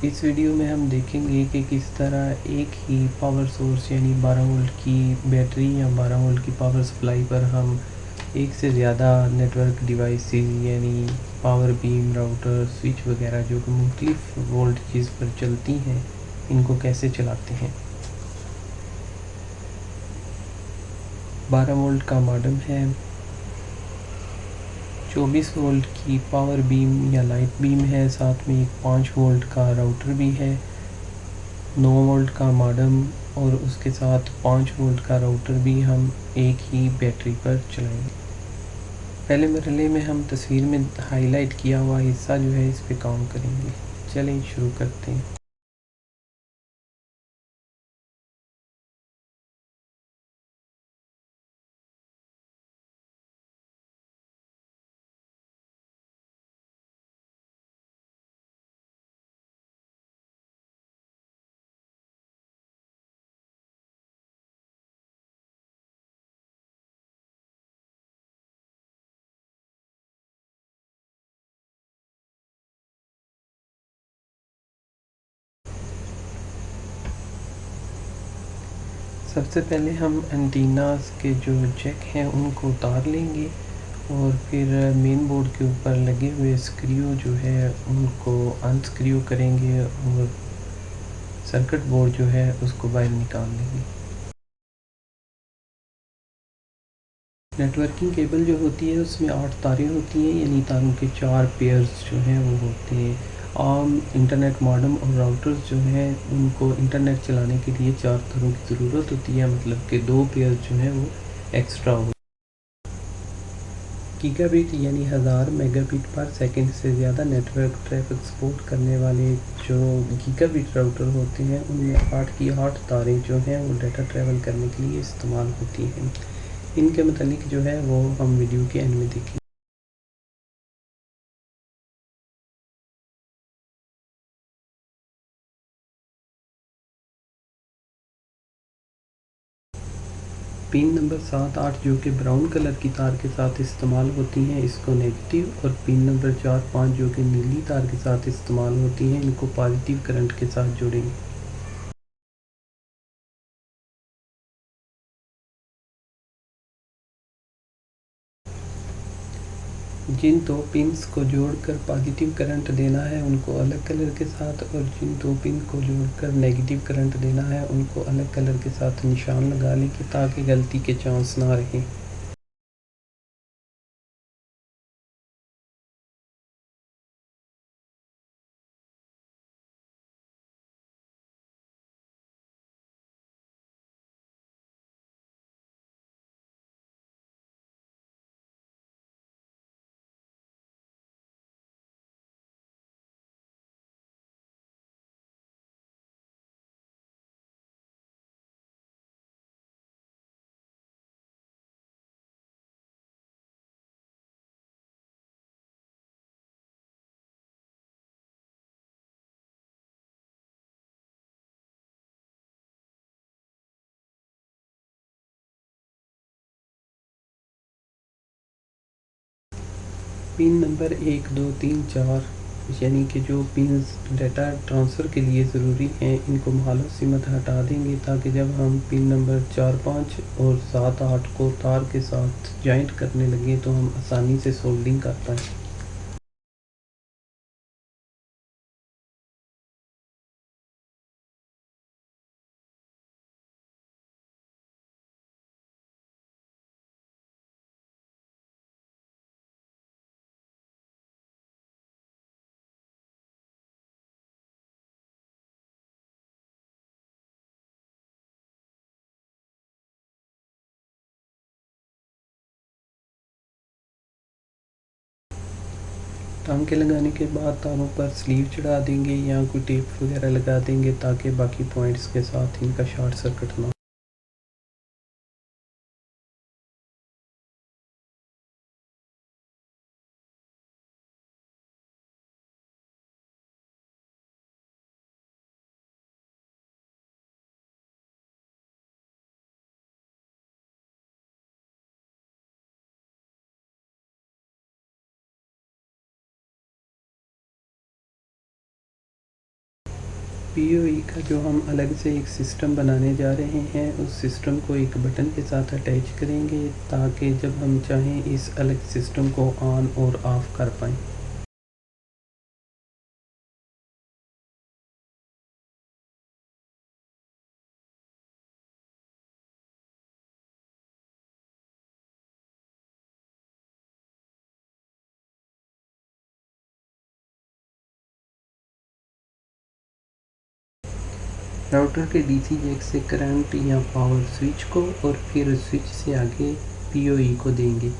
इस वीडियो में हम देखेंगे कि किस तरह एक ही पावर सोर्स यानी 12 वोल्ट की बैटरी या 12 वोल्ट की पावर सप्लाई पर हम एक से ज़्यादा नेटवर्क डिवाइसेस यानी पावर बीम, राउटर, स्विच वगैरह जो कि मुख्तलिफ वोल्टेज पर चलती हैं, इनको कैसे चलाते हैं। 12 वोल्ट का मॉडेम है, 24 वोल्ट की पावर बीम या लाइट बीम है, साथ में एक 5 वोल्ट का राउटर भी है, 9 वोल्ट का मॉडेम और उसके साथ 5 वोल्ट का राउटर भी हम एक ही बैटरी पर चलाएंगे। पहले मरहले में हम तस्वीर में हाईलाइट किया हुआ हिस्सा जो है इस पे काम करेंगे। चलें शुरू करते हैं। सबसे पहले हम एंटीनास के जो जैक हैं उनको उतार लेंगे और फिर मेन बोर्ड के ऊपर लगे हुए स्क्रू जो है उनको अनस्क्रू करेंगे और सर्किट बोर्ड जो है उसको बाहर निकाल लेंगे। नेटवर्किंग केबल जो होती है उसमें 8 तारें होती हैं, यानी तारों के 4 पेयर्स जो हैं वो होते हैं। आम इंटरनेट मॉडेम और राउटर्स जो हैं उनको इंटरनेट चलाने के लिए 4 तारों की ज़रूरत होती है, मतलब कि 2 पेयर्स जो हैं वो एक्स्ट्रा हो। गीगाबिट यानी 1000 मेगाबिट पर सेकंड से ज़्यादा नेटवर्क ट्रैफिक सपोर्ट करने वाले जो गीगाबिट राउटर होते हैं उनमें 8 की 8 तारें जो हैं वो डाटा ट्रैवल करने के लिए इस्तेमाल होती हैं। इनके मतलब जो है वो हम वीडियो के एंड में देखेंगे। पिन नंबर 7-8 जो कि ब्राउन कलर की तार के साथ इस्तेमाल होती हैं इसको नेगेटिव, और पिन नंबर 4-5 जो कि नीली तार के साथ इस्तेमाल होती हैं इनको पॉजिटिव करंट के साथ जोड़ेंगे। जिन 2 पिन्स को जोड़कर पॉजिटिव करंट देना है उनको अलग कलर के साथ, और जिन 2 पिन को जोड़कर नेगेटिव करंट देना है उनको अलग कलर के साथ निशान लगा लें कि ताकि गलती के चांस ना रहें। पिन नंबर 1, 2, 3, 4 यानी कि जो पिन्स डाटा ट्रांसफ़र के लिए ज़रूरी हैं इनको मालूम सिमत हटा देंगे ताकि जब हम पिन नंबर 4-5 और 7-8 को तार के साथ जॉइंट करने लगे तो हम आसानी से सोल्डिंग कर पाएँ। टांके लगाने के बाद तारों पर स्लीव चढ़ा देंगे या कोई टेप वगैरह लगा देंगे ताकि बाकी पॉइंट्स के साथ इनका शॉर्ट सर्किट ना हो। पीओई का जो हम अलग से एक सिस्टम बनाने जा रहे हैं, उस सिस्टम को एक बटन के साथ अटैच करेंगे ताकि जब हम चाहें इस अलग सिस्टम को ऑन और ऑफ़ कर पाएँ। राउटर के डीसी जैक से करंट या पावर स्विच को और फिर स्विच से आगे पीओई को देंगे।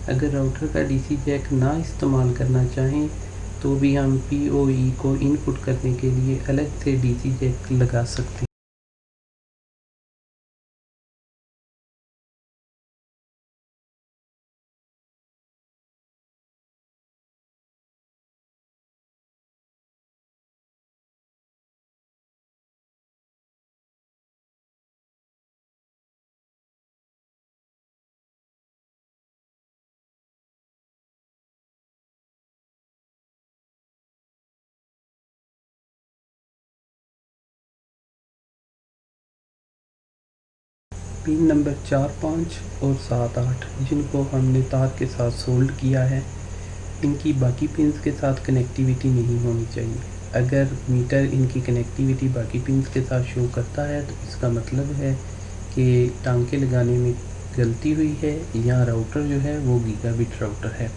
अगर राउटर का डीसी जैक ना इस्तेमाल करना चाहें तो भी हम पीओई को इनपुट करने के लिए अलग से डीसी जैक लगा सकते हैं। पिन नंबर 4, 5 और 7, 8 जिनको हमने तार के साथ सोल्ड किया है, इनकी बाकी पिन्स के साथ कनेक्टिविटी नहीं होनी चाहिए। अगर मीटर इनकी कनेक्टिविटी बाकी पिन्स के साथ शो करता है तो इसका मतलब है कि टांके लगाने में गलती हुई है या राउटर जो है वो गीगाबिट राउटर है।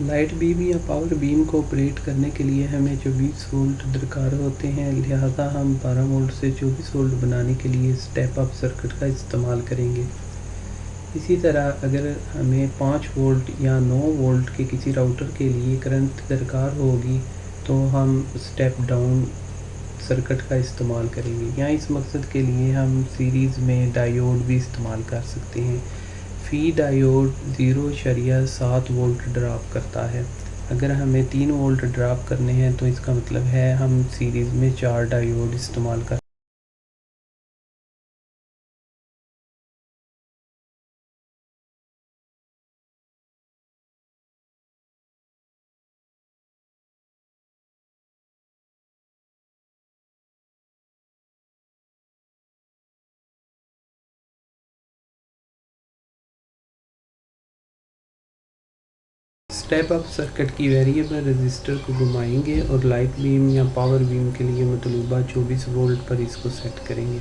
लाइट बीम या पावर बीम को ऑपरेट करने के लिए हमें 24 वोल्ट दरकार होते हैं, लिहाजा हम 12 वोल्ट से 24 वोल्ट बनाने के लिए स्टेप अप सर्किट का इस्तेमाल करेंगे। इसी तरह अगर हमें 5 वोल्ट या 9 वोल्ट के किसी राउटर के लिए करंट दरकार होगी तो हम स्टेप डाउन सर्किट का इस्तेमाल करेंगे, या इस मकसद के लिए हम सीरीज़ में डायोड भी इस्तेमाल कर सकते हैं। फ़ी डायोड 0.7 वोल्ट ड्रॉप करता है। अगर हमें 3 वोल्ट ड्रॉप करने हैं तो इसका मतलब है हम सीरीज़ में 4 डायोड इस्तेमाल कर। स्टेप अप सर्किट की वेरिएबल रजिस्टर को घुमाएंगे और लाइट बीम या पावर बीम के लिए मतलूबा 24 वोल्ट पर इसको सेट करेंगे।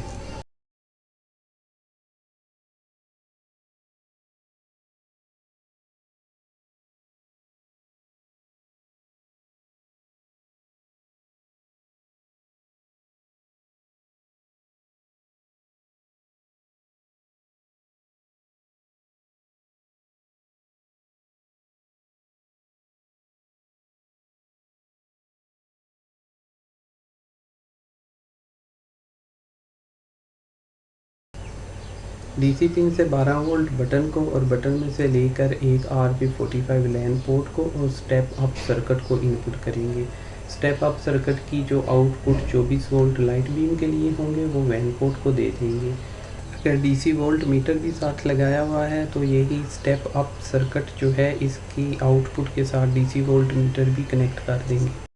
डीसी पिन से 12 वोल्ट बटन को और बटन में से लेकर एक RJ45 लैन पोर्ट को और स्टेप अप सर्किट को इनपुट करेंगे। स्टेप अप सर्किट की जो आउटपुट 24 वोल्ट लाइट बीम के लिए होंगे वो वैन पोर्ट को दे देंगे। अगर डीसी वोल्ट मीटर भी साथ लगाया हुआ है तो यही स्टेप अप सर्किट जो है इसकी आउटपुट के साथ डीसी वोल्ट मीटर भी कनेक्ट कर देंगे।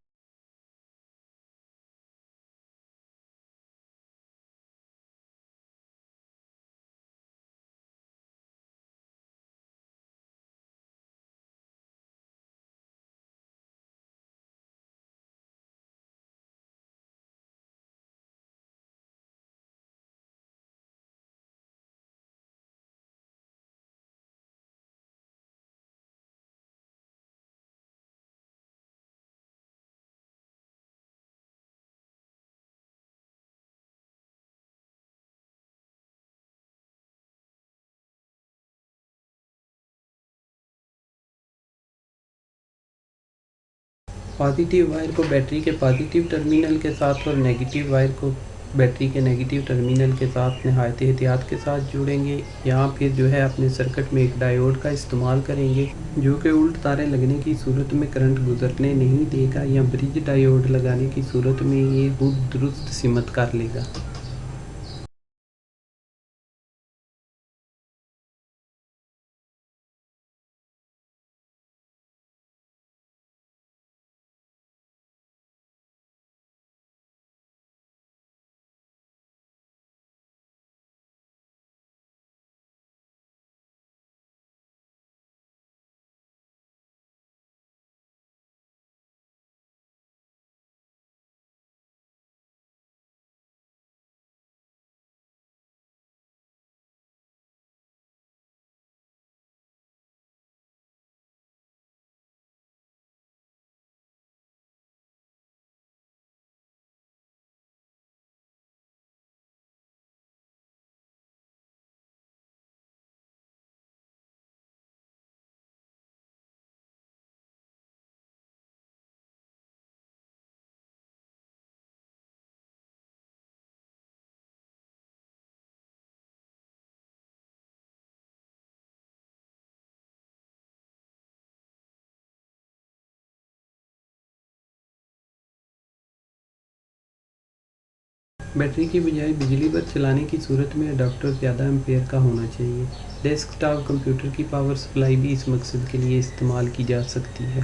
पॉजिटिव वायर को बैटरी के पॉजिटिव टर्मिनल के साथ और नेगेटिव वायर को बैटरी के नेगेटिव टर्मिनल के साथ नहायत एहतियात के साथ जोड़ेंगे, या फिर जो है अपने सर्किट में एक डायोड का इस्तेमाल करेंगे जो कि उल्ट तारें लगने की सूरत में करंट गुजरने नहीं देगा, या ब्रिज डायोड लगाने की सूरत में ये खुद दुरुस्त सिमत कर लेगा। बैटरी की बजाय बिजली पर चलाने की सूरत में अडाप्टर ज़्यादा एम्पेयर का होना चाहिए। डेस्कटॉप कंप्यूटर की पावर सप्लाई भी इस मकसद के लिए इस्तेमाल की जा सकती है।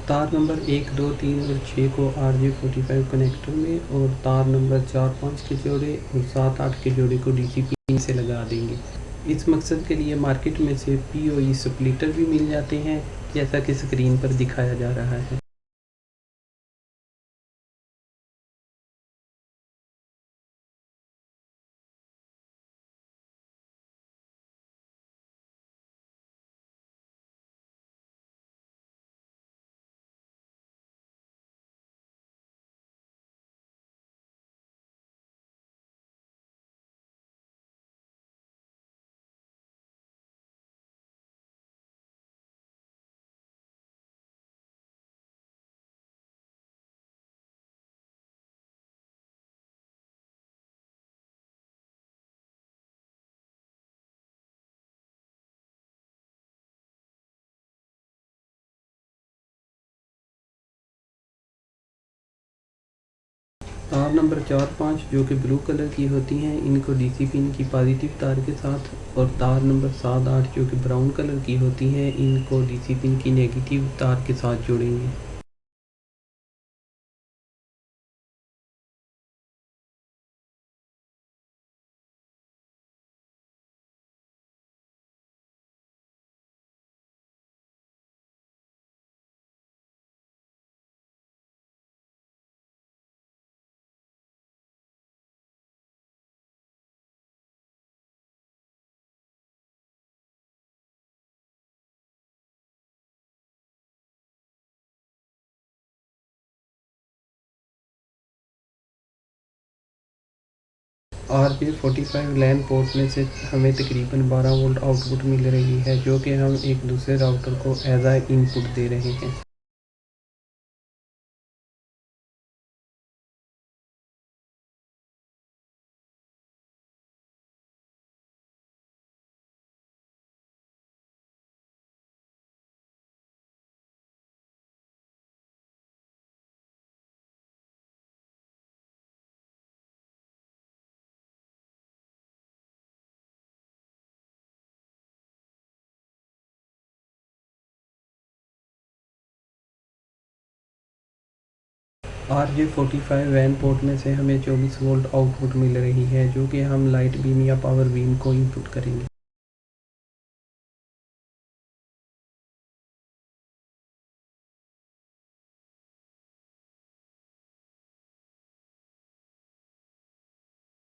तार नंबर 1, 2, 3 और 6 को RJ45 कनेक्टर में और तार नंबर 4, 5 के जोड़े और 7, 8 के जोड़े को डीसी पिन से लगा देंगे। इस मकसद के लिए मार्केट में से POE स्प्लिटर भी मिल जाते हैं, जैसा कि स्क्रीन पर दिखाया जा रहा है। तार नंबर 4, 5 जो कि ब्लू कलर की होती हैं, इनको डीसी पिन की पॉजिटिव तार के साथ, और तार नंबर 7, 8 जो कि ब्राउन कलर की होती हैं, इनको डीसी पिन की नेगेटिव तार के साथ जोड़ेंगे। RJ45 लैन पोर्ट में से हमें तकरीबन 12 वोल्ट आउटपुट मिल रही है, जो कि हम एक दूसरे राउटर को एज आ इनपुट दे रहे हैं। RJ45 वैन पोर्ट में से हमें 24 वोल्ट आउटपुट मिल रही है, जो कि हम लाइट बीम या पावर बीम को इनपुट करेंगे।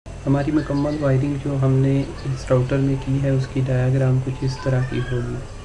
हमारी मुकम्मल वायरिंग जो हमने इस राउटर में की है, उसकी डायग्राम कुछ इस तरह की होगी।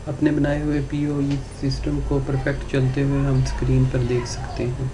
अपने बनाए हुए POE सिस्टम को परफेक्ट चलते हुए हम स्क्रीन पर देख सकते हैं।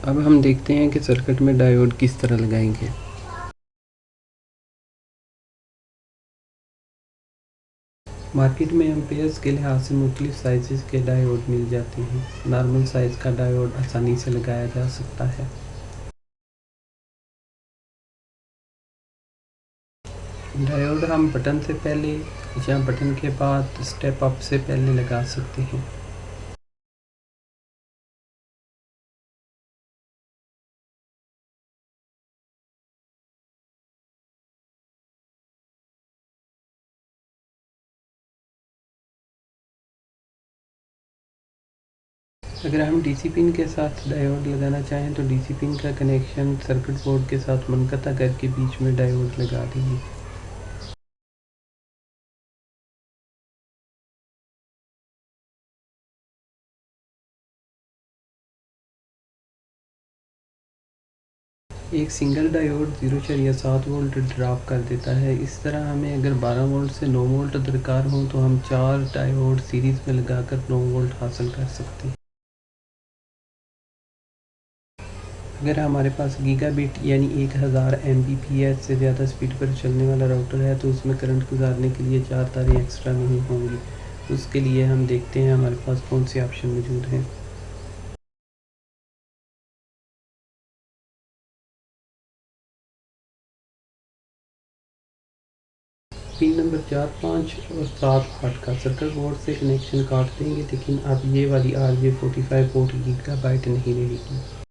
अब हम देखते हैं कि सर्किट में डायोड किस तरह लगाएंगे। मार्केट में एम्पेयर्स के लिहाज से मुख्तलिफ साइज़ के डायोड मिल जाते हैं। नॉर्मल साइज़ का डायोड आसानी से लगाया जा सकता है। डायोड हम बटन से पहले या बटन के बाद स्टेप अप से पहले लगा सकते हैं। अगर हम DC पिन के साथ डायोड लगाना चाहें तो DC पिन का कनेक्शन सर्किट बोर्ड के साथ मुनक़ता करके बीच में डायोड लगा दीजिए। एक सिंगल डायोड 0.7 वोल्ट ड्रॉप कर देता है। इस तरह हमें अगर 12 वोल्ट से 9 वोल्ट दरकार हो तो हम 4 डायोड सीरीज़ में लगाकर 9 वोल्ट हासिल कर सकते हैं। अगर हमारे पास गीगाबिट यानी 1000 Mbps से ज़्यादा स्पीड पर चलने वाला राउटर है तो उसमें करंट गुजारने के लिए 4 तारें एक्स्ट्रा नहीं होंगी। उसके लिए हम देखते हैं हमारे पास कौन से ऑप्शन मौजूद हैं। पिन नंबर 4, 5 और 7, 8 का सर्किट बोर्ड से कनेक्शन काट देंगे, लेकिन अब ये वाली RJ45 पोर्ट गीगाबाइट नहीं रहेगी।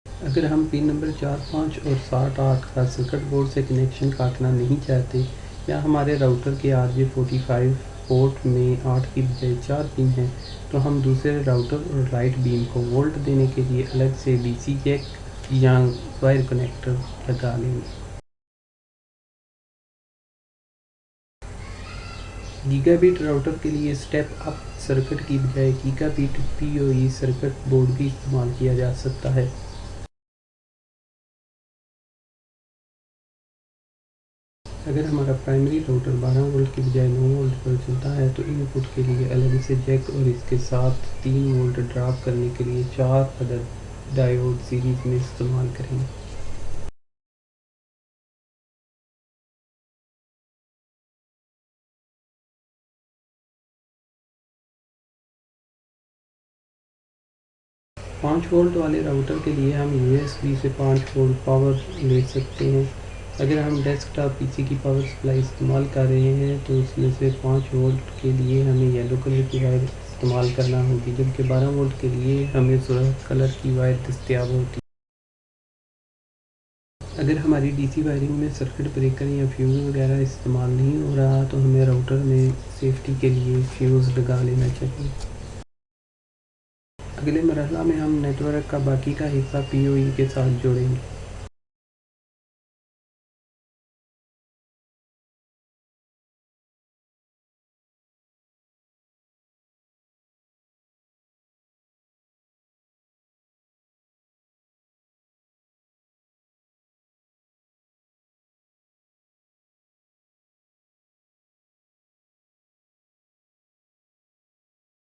अगर हम पिन नंबर 4, 5 और 7, 8 का सर्किट बोर्ड से कनेक्शन काटना नहीं चाहते या हमारे राउटर के RJ45 पोर्ट में 8 की बजाय 4 पिन हैं तो हम दूसरे राउटर और लाइट बीम को वोल्ट देने के लिए अलग से DC जैक या वायर कनेक्टर लगा लेंगे। गीगाबिट राउटर के लिए स्टेप अप सर्किट की बजाय गीगाबिट PoE सर्किट बोर्ड भी इस्तेमाल किया जा सकता है। अगर हमारा प्राइमरी राउटर 12 वोल्ट की बजाय 9 वोल्ट पर चलता है तो इनपुट के लिए अलग से जैक और इसके साथ 3 वोल्ट ड्रॉप करने के लिए 4 अदद डायोड सीरीज़ में इस्तेमाल करेंगे। पाँच वोल्ट वाले राउटर के लिए हम USB से 5 वोल्ट पावर ले सकते हैं। अगर हम डेस्कटॉप PC की पावर सप्लाई इस्तेमाल कर रहे हैं तो उसमें से 5 वोल्ट के लिए हमें येलो कलर की वायर इस्तेमाल करना होगी, जबकि 12 वोल्ट के लिए हमें सुर्ख कलर की वायर दस्तियाब होती है। अगर हमारी DC वायरिंग में सर्किट ब्रेकर या फ्यूज़ वगैरह इस्तेमाल नहीं हो रहा तो हमें राउटर में सेफ्टी के लिए फ्यूज़ लगा लेना चाहिए। अगले मरहला में हम नेटवर्क का बाकी का हिस्सा PoE के साथ जोड़ेंगे।